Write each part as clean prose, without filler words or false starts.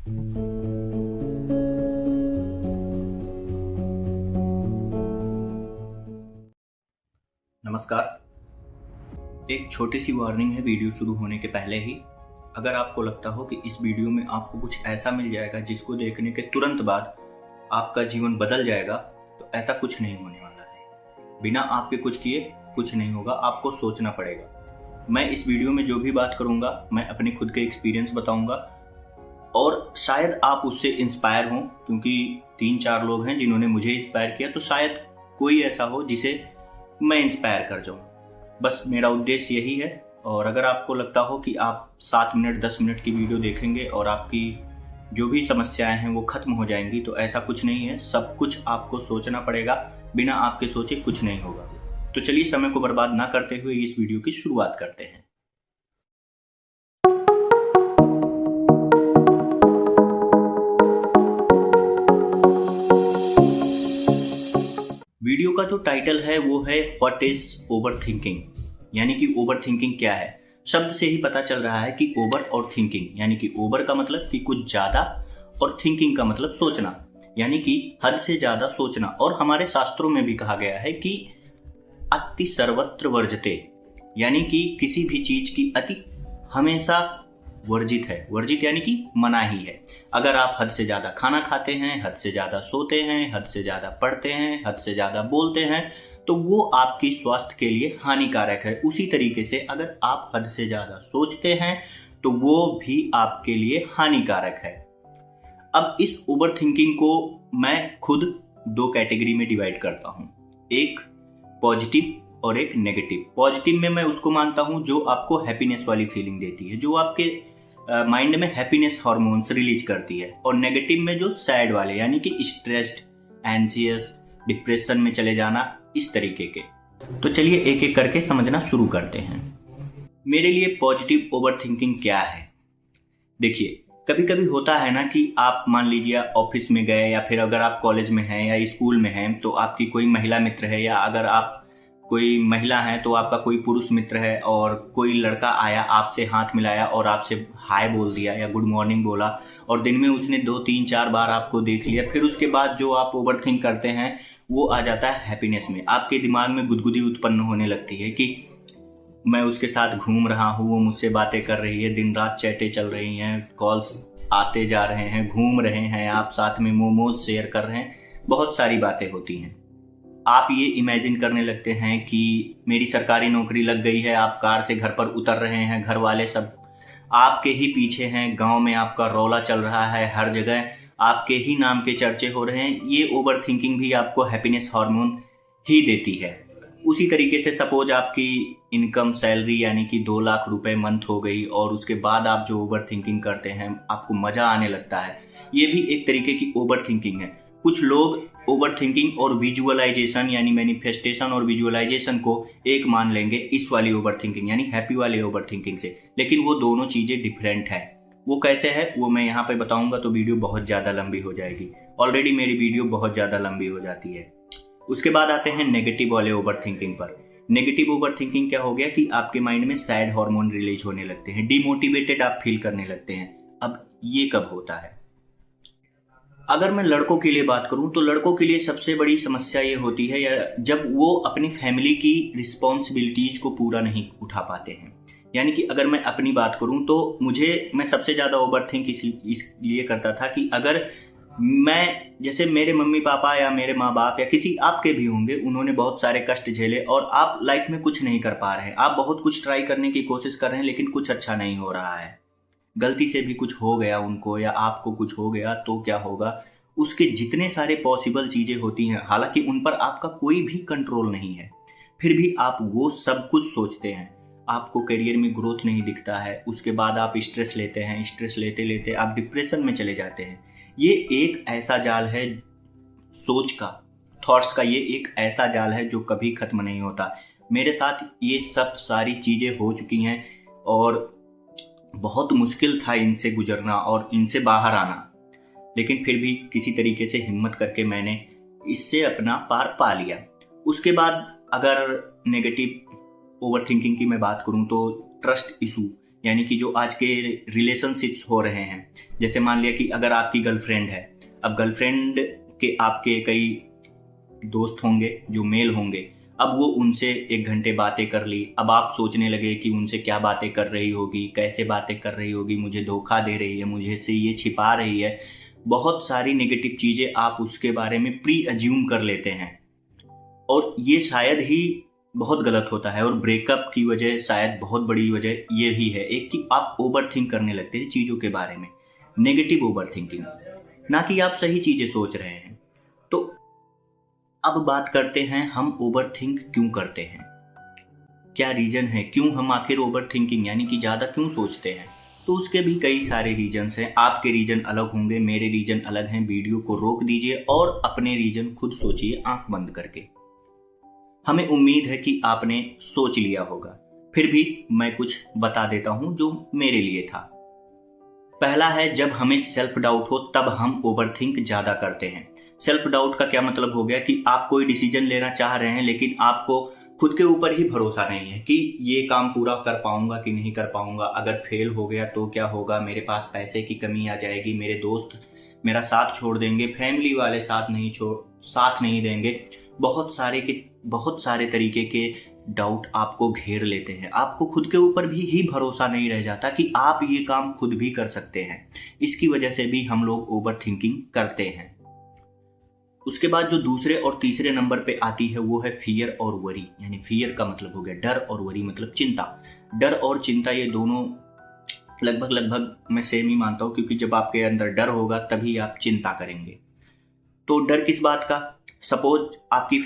नमस्कार। एक छोटी सी वार्निंग है वीडियो शुरू होने के पहले ही। अगर आपको लगता हो कि इस वीडियो में आपको कुछ ऐसा मिल जाएगा जिसको देखने के तुरंत बाद आपका जीवन बदल जाएगा, तो ऐसा कुछ नहीं होने वाला है। बिना आपके कुछ किए कुछ नहीं होगा, आपको सोचना पड़ेगा। मैं इस वीडियो में जो भी बात करूंगा, मैं अपने खुद के एक्सपीरियंस बताऊंगा और शायद आप उससे इंस्पायर हों, क्योंकि 3-4 लोग हैं जिन्होंने मुझे इंस्पायर किया, तो शायद कोई ऐसा हो जिसे मैं इंस्पायर कर जाऊं। बस मेरा उद्देश्य यही है। और अगर आपको लगता हो कि आप 7 मिनट 10 मिनट की वीडियो देखेंगे और आपकी जो भी समस्याएं हैं वो खत्म हो जाएंगी, तो ऐसा कुछ नहीं है। सब कुछ आपको सोचना पड़ेगा, बिना आपके सोचे कुछ नहीं होगा। तो चलिए समय को बर्बाद ना करते हुए इस वीडियो की शुरुआत करते हैं। वीडियो का जो टाइटल है वो है व्हाट इज ओवर थिंकिंग, यानी कि ओवर थिंकिंग क्या है। शब्द से ही पता चल रहा है कि ओवर और थिंकिंग, यानी कि ओवर का मतलब कि कुछ ज्यादा और थिंकिंग का मतलब सोचना, यानी कि हद से ज्यादा सोचना। और हमारे शास्त्रों में भी कहा गया है कि अति सर्वत्र वर्जते, यानी कि किसी भी चीज की अति हमेशा वर्जित है। वर्जित यानी कि मनाही है। अगर आप हद से ज्यादा खाना खाते हैं, हद से ज्यादा सोते हैं, हद से ज्यादा पढ़ते हैं, हद से ज्यादा बोलते हैं, तो वो आपकी स्वास्थ्य के लिए हानिकारक है। उसी तरीके से अगर आप हद से ज्यादा सोचते हैं तो वो भी आपके लिए हानिकारक है। अब इस ओवर थिंकिंग को मैं खुद 2 कैटेगरी में डिवाइड करता हूं, एक पॉजिटिव और एक नेगेटिव। पॉजिटिव में मैं उसको मानता हूं जो आपको हैप्पीनेस वाली फीलिंग देती है, जो आपके माइंड में हैप्पीनेस हार्मोन्स रिलीज करती है। और नेगेटिव में जो सैड वाले, यानी कि स्ट्रेस्ड, एंजियस, डिप्रेशन में चले जाना, इस तरीके के। तो चलिए एक एक करके समझना शुरू करते हैं। मेरे लिए पॉजिटिव ओवर थिंकिंग क्या है। देखिए, कभी कभी होता है ना कि आप मान लीजिए ऑफिस में गए, या फिर अगर आप कॉलेज में हैं या स्कूल में हैं तो आपकी कोई महिला मित्र है, या अगर आप कोई महिला है तो आपका कोई पुरुष मित्र है, और कोई लड़का आया, आपसे हाथ मिलाया और आपसे हाय बोल दिया या गुड मॉर्निंग बोला, और दिन में उसने 2-3-4 बार आपको देख लिया। फिर उसके बाद जो आप ओवर थिंक करते हैं वो आ जाता है हैप्पीनेस में। आपके दिमाग में गुदगुदी उत्पन्न होने लगती है कि मैं उसके साथ घूम रहा हूँ, वो मुझसे बातें कर रही है, दिन रात चैटें चल रही हैं, कॉल्स आते जा रहे हैं, घूम रहे हैं, आप साथ में मोमोज शेयर कर रहे हैं, बहुत सारी बातें होती हैं। आप ये इमेजिन करने लगते हैं कि मेरी सरकारी नौकरी लग गई है, आप कार से घर पर उतर रहे हैं, घर वाले सब आपके ही पीछे हैं, गांव में आपका रौला चल रहा है, हर जगह आपके ही नाम के चर्चे हो रहे हैं। ये ओवर थिंकिंग भी आपको हैप्पीनेस हार्मोन ही देती है। उसी तरीके से सपोज आपकी इनकम सैलरी यानी कि 2 लाख रुपए मंथ हो गई, और उसके बाद आप जो ओवर थिंकिंग करते हैं आपको मजा आने लगता है, ये भी एक तरीके की ओवर थिंकिंग है। कुछ लोग ओवर थिंकिंग और विजुअलाइजेशन यानी मैनिफेस्टेशन और विजुअलाइजेशन को एक मान लेंगे इस वाली ओवर थिंकिंग यानी हैप्पी वाले ओवर थिंकिंग से, लेकिन वो दोनों चीजें डिफरेंट है। वो कैसे है वो मैं यहाँ पे बताऊंगा तो वीडियो बहुत ज्यादा लंबी हो जाएगी। ऑलरेडी मेरी वीडियो बहुत ज्यादा लंबी हो जाती है। उसके बाद आते हैं नेगेटिव वाले ओवर थिंकिंग पर। नेगेटिव ओवर थिंकिंग क्या हो गया कि आपके माइंड में सैड हार्मोन रिलीज होने लगते हैं, डिमोटिवेटेड आप फील करने लगते हैं। अब ये कब होता है? अगर मैं लड़कों के लिए बात करूं तो लड़कों के लिए सबसे बड़ी समस्या ये होती है या जब वो अपनी फैमिली की रिस्पॉन्सिबिलिटीज को पूरा नहीं उठा पाते हैं। यानी कि अगर मैं अपनी बात करूं तो मैं सबसे ज़्यादा ओवर थिंक इसलिए करता था कि अगर मैं, जैसे मेरे मम्मी पापा या मेरे माँ बाप या किसी आपके भी होंगे, उन्होंने बहुत सारे कष्ट झेले और आप लाइफ में कुछ नहीं कर पा रहे हैं। आप बहुत कुछ ट्राई करने की कोशिश कर रहे हैं लेकिन कुछ अच्छा नहीं हो रहा है। गलती से भी कुछ हो गया उनको या आपको कुछ हो गया तो क्या होगा, उसके जितने सारे पॉसिबल चीजें होती हैं, हालांकि उन पर आपका कोई भी कंट्रोल नहीं है, फिर भी आप वो सब कुछ सोचते हैं। आपको करियर में ग्रोथ नहीं दिखता है, उसके बाद आप स्ट्रेस लेते हैं, स्ट्रेस लेते लेते आप डिप्रेशन में चले जाते हैं। ये एक ऐसा जाल है सोच का, थॉट्स का, ये एक ऐसा जाल है जो कभी खत्म नहीं होता। मेरे साथ ये सब सारी चीजें हो चुकी हैं और बहुत मुश्किल था इनसे गुजरना और इनसे बाहर आना, लेकिन फिर भी किसी तरीके से हिम्मत करके मैंने इससे अपना पार पा लिया। उसके बाद अगर नेगेटिव ओवर थिंकिंग की मैं बात करूं तो ट्रस्ट इशू, यानी कि जो आज के रिलेशनशिप्स हो रहे हैं, जैसे मान लिया कि अगर आपकी गर्लफ्रेंड है, अब गर्लफ्रेंड के आपके कई दोस्त होंगे जो मेल होंगे, अब वो उनसे 1 घंटे बातें कर ली, अब आप सोचने लगे कि उनसे क्या बातें कर रही होगी, कैसे बातें कर रही होगी, मुझे धोखा दे रही है, मुझे से ये छिपा रही है, बहुत सारी नेगेटिव चीज़ें आप उसके बारे में प्री अज्यूम कर लेते हैं। और ये शायद ही बहुत गलत होता है, और ब्रेकअप की वजह शायद बहुत बड़ी वजह ये ही है एक कि आप ओवर थिंक करने लगते हैं चीज़ों के बारे में, नेगेटिव ओवर थिंकिंग, ना कि आप सही चीज़ें सोच रहे हैं। तो अब बात करते हैं हम ओवर थिंक क्यों करते हैं, क्या रीज़न है, क्यों हम आखिर ओवर थिंकिंग यानी कि ज़्यादा क्यों सोचते हैं। तो उसके भी कई सारे रीजन्स हैं, आपके रीजन अलग होंगे, मेरे रीजन अलग हैं। वीडियो को रोक दीजिए और अपने रीजन खुद सोचिए आंख बंद करके। हमें उम्मीद है कि आपने सोच लिया होगा, फिर भी मैं कुछ बता देता हूं जो मेरे लिए था। पहला है, जब हमें सेल्फ डाउट हो तब हम ओवर थिंक ज़्यादा करते हैं। सेल्फ डाउट का क्या मतलब हो गया कि आप कोई डिसीजन लेना चाह रहे हैं लेकिन आपको खुद के ऊपर ही भरोसा नहीं है कि ये काम पूरा कर पाऊंगा कि नहीं कर पाऊंगा, अगर फेल हो गया तो क्या होगा, मेरे पास पैसे की कमी आ जाएगी, मेरे दोस्त मेरा साथ छोड़ देंगे, फैमिली वाले साथ नहीं देंगे। बहुत सारे तरीके के डाउट आपको घेर लेते हैं। आपको खुद के ऊपर भी ही भरोसा नहीं रह जाता कि आप ये काम खुद भी कर सकते हैं। इसकी वजह से भी हम लोग ओवर थिंकिंग करते हैं। उसके बाद जो दूसरे और तीसरे नंबर पे आती है वो है फियर और वरी। यानी फियर का मतलब हो गया डर और वरी मतलब चिंता। डर और चिंता ये दोनों लगभग मैं सेम ही मानता हूँ, क्योंकि जब आपके अंदर डर होगा तभी आप चिंता करेंगे। तो डर किस बात का? सपोज आपके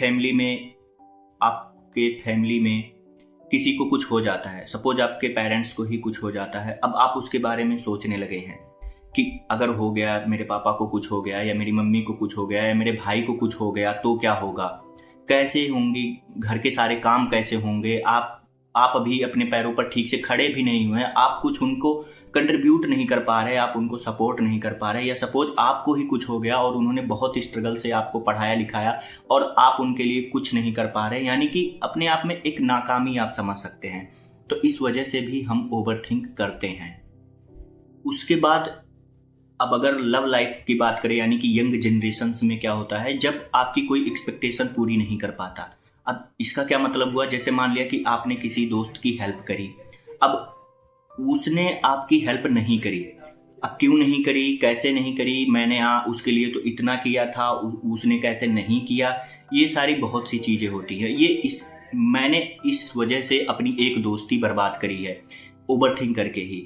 फैमिली में किसी को कुछ हो जाता है, सपोज आपके पेरेंट्स को ही कुछ हो जाता है, अब आप उसके बारे में सोचने लगे हैं कि अगर हो गया, मेरे पापा को कुछ हो गया या मेरी मम्मी को कुछ हो गया या मेरे भाई को कुछ हो गया तो क्या होगा, कैसे होंगी घर के सारे काम, कैसे होंगे। आप अभी अपने पैरों पर ठीक से खड़े भी नहीं हुए हैं, आप कुछ उनको कंट्रीब्यूट नहीं कर पा रहे, आप उनको सपोर्ट नहीं कर पा रहे। या सपोज आपको ही कुछ हो गया और उन्होंने बहुत स्ट्रगल से आपको पढ़ाया लिखाया और आप उनके लिए कुछ नहीं कर पा रहे, यानी कि अपने आप में एक नाकामी आप समझ सकते हैं। तो इस वजह से भी हम ओवर थिंक करते हैं। उसके बाद अब अगर लव लाइफ की बात करें, यानी कि यंग जनरेशन्स में क्या होता है, जब आपकी कोई एक्सपेक्टेशन पूरी नहीं कर पाता। अब इसका क्या मतलब हुआ, जैसे मान लिया कि आपने किसी दोस्त की हेल्प करी, अब उसने आपकी हेल्प नहीं करी। अब क्यों नहीं करी, कैसे नहीं करी, मैंने उसके लिए तो इतना किया था, उसने कैसे नहीं किया, ये सारी बहुत सी चीज़ें होती हैं। मैंने इस वजह से अपनी एक दोस्ती बर्बाद करी है ओवर थिंक करके ही,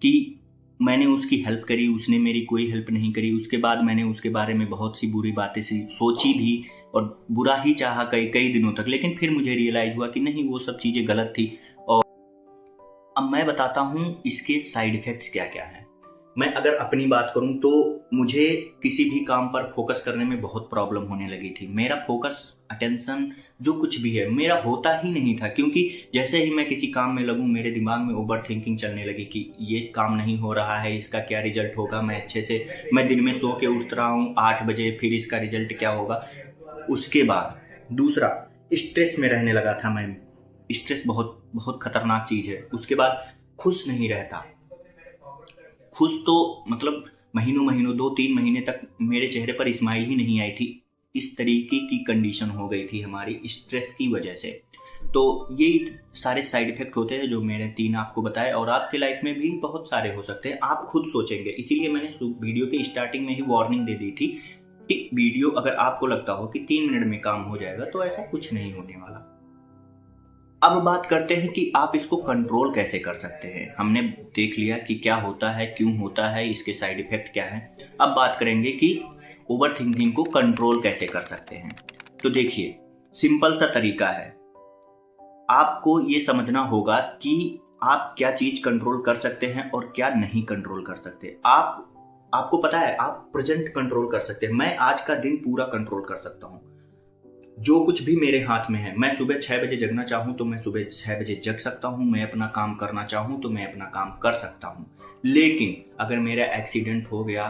कि मैंने उसकी हेल्प करी, उसने मेरी कोई हेल्प नहीं करी। उसके बाद मैंने उसके बारे में बहुत सी बुरी बातें सोची भी और बुरा ही चाहा कई दिनों तक, लेकिन फिर मुझे रियलाइज हुआ कि नहीं, वो सब चीज़ें गलत थी। और अब मैं बताता हूँ इसके साइड इफ़ेक्ट्स क्या क्या हैं। मैं अगर अपनी बात करूँ तो मुझे किसी भी काम पर फोकस करने में बहुत प्रॉब्लम होने लगी थी। मेरा फोकस, अटेंशन, जो कुछ भी है मेरा होता ही नहीं था, क्योंकि जैसे ही मैं किसी काम में लगूँ मेरे दिमाग में ओवर थिंकिंग चलने लगी कि ये काम नहीं हो रहा है, इसका क्या रिजल्ट होगा, मैं दिन में सो के उठ रहा हूँ 8 बजे, फिर इसका रिजल्ट क्या होगा। उसके बाद दूसरा, स्ट्रेस में रहने लगा था मैं। स्ट्रेस बहुत बहुत खतरनाक चीज़ है। उसके बाद खुश नहीं रहता। खुश तो मतलब महीनों 2-3 महीने तक मेरे चेहरे पर स्माइल ही नहीं आई थी। इस तरीके की कंडीशन हो गई थी हमारी स्ट्रेस की वजह से। तो ये सारे साइड इफेक्ट होते हैं जो मैंने 3 आपको बताए, और आपके लाइफ में भी बहुत सारे हो सकते हैं, आप खुद सोचेंगे। इसीलिए मैंने वीडियो के स्टार्टिंग में ही वार्निंग दे दी थी कि वीडियो अगर आपको लगता हो कि 3 मिनट में काम हो जाएगा तो ऐसा कुछ नहीं होने वाला। अब बात करते हैं कि आप इसको कंट्रोल कैसे कर सकते हैं। हमने देख लिया कि क्या होता है, क्यों होता है, इसके साइड इफेक्ट क्या है। अब बात करेंगे कि ओवर थिंकिंग को कंट्रोल कैसे कर सकते हैं। तो देखिए, सिंपल सा तरीका है। आपको ये समझना होगा कि आप क्या चीज कंट्रोल कर सकते हैं और क्या नहीं कंट्रोल कर सकते। आपको पता है, आप प्रेजेंट कंट्रोल कर सकते हैं। मैं आज का दिन पूरा कंट्रोल कर सकता हूँ, जो कुछ भी मेरे हाथ में है। मैं सुबह 6 बजे जगना चाहूँ तो मैं सुबह 6 बजे जग सकता हूँ, मैं अपना काम करना चाहूँ तो मैं अपना काम कर सकता हूँ। लेकिन अगर मेरा एक्सीडेंट हो गया,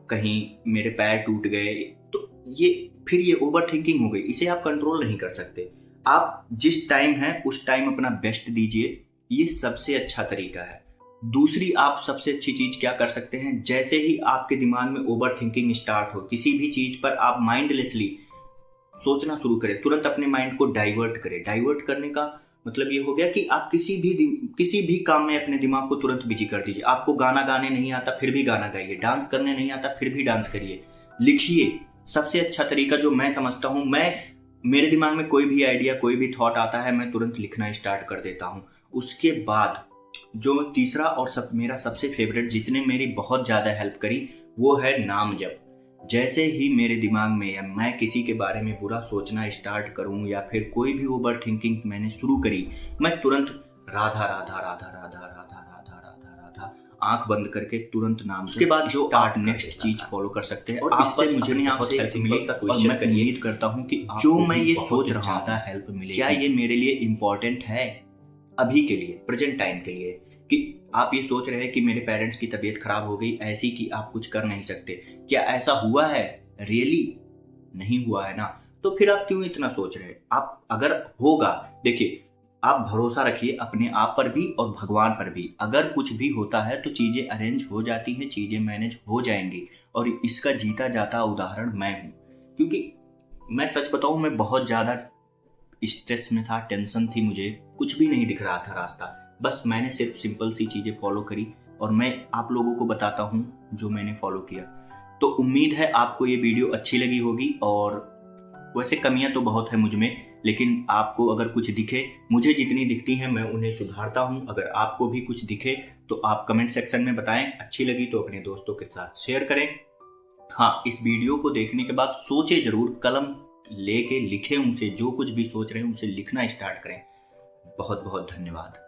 कहीं मेरे पैर टूट गए, तो ये ओवर थिंकिंग हो गई। इसे आप कंट्रोल नहीं कर सकते। आप जिस टाइम है उस टाइम अपना बेस्ट दीजिए, ये सबसे अच्छा तरीका है। दूसरी आप सबसे अच्छी चीज क्या कर सकते हैं, जैसे ही आपके दिमाग में ओवर थिंकिंग स्टार्ट हो, किसी भी चीज पर आप माइंडलेसली सोचना शुरू करें, तुरंत अपने माइंड को डाइवर्ट करें। डाइवर्ट करने का मतलब ये हो गया कि आप किसी भी काम में अपने दिमाग को तुरंत बिजी कर दीजिए। आपको गाना गाने नहीं आता फिर भी गाना गाइए, डांस करने नहीं आता फिर भी डांस करिए, लिखिए। सबसे अच्छा तरीका जो मैं समझता हूँ, मेरे दिमाग में कोई भी आइडिया, कोई भी थॉट आता है, मैं तुरंत लिखना स्टार्ट कर देता हूँ। उसके बाद जो तीसरा और मेरा सबसे फेवरेट, जिसने मेरी बहुत ज़्यादा हेल्प करी, वो है नाम जप। जैसे ही मेरे दिमाग में या मैं किसी के बारे में बुरा सोचना स्टार्ट करूं या फिर कोई भी ओवर थिंकिंग मैंने शुरू करी, मैं तुरंत राधा राधा राधा राधा राधा राधा राधा राधा आंख बंद करके तुरंत नाम। उसके बाद जो आप नेक्स्ट चीज फॉलो कर सकते हैं, और इससे मुझे आपसे हेल्प मिली, और मैं उम्मीद करता हूं कि जो मैं ये सोच रहा हूं हेल्प मिले, क्या ये मेरे लिए इम्पोर्टेंट है अभी के लिए, प्रेजेंट टाइम के लिए, कि आप ये सोच रहे हैं कि मेरे पेरेंट्स की तबीयत खराब हो गई ऐसी कि आप कुछ कर नहीं सकते, क्या ऐसा हुआ है? रियली नहीं हुआ है ना? तो फिर आप क्यों इतना सोच रहे हैं? आप अगर होगा, देखिए, आप भरोसा रखिए अपने आप पर भी और भगवान पर भी। अगर कुछ भी होता है तो चीजें अरेंज हो जाती हैं, चीजें मैनेज हो जाएंगी, और इसका जीता जाता उदाहरण मैं हूं। क्योंकि मैं सच बताऊं, मैं बहुत ज्यादा स्ट्रेस में था, टेंशन थी, मुझे कुछ भी नहीं दिख रहा था रास्ता। बस मैंने सिर्फ सिंपल सी चीजें फॉलो करी, और मैं आप लोगों को बताता हूँ जो मैंने फॉलो किया। तो उम्मीद है आपको ये वीडियो अच्छी लगी होगी। और वैसे कमियां तो बहुत है मुझ में, लेकिन आपको अगर कुछ दिखे, मुझे जितनी दिखती हैं मैं उन्हें सुधारता हूँ। अगर आपको भी कुछ दिखे तो आप कमेंट सेक्शन में बताएं। अच्छी लगी तो अपने दोस्तों के साथ शेयर करें। हाँ, इस वीडियो को देखने के बाद सोचे जरूर, कलम लेके लिखें, उनसे जो कुछ भी सोच रहे हैं उनसे लिखना स्टार्ट करें। बहुत बहुत धन्यवाद।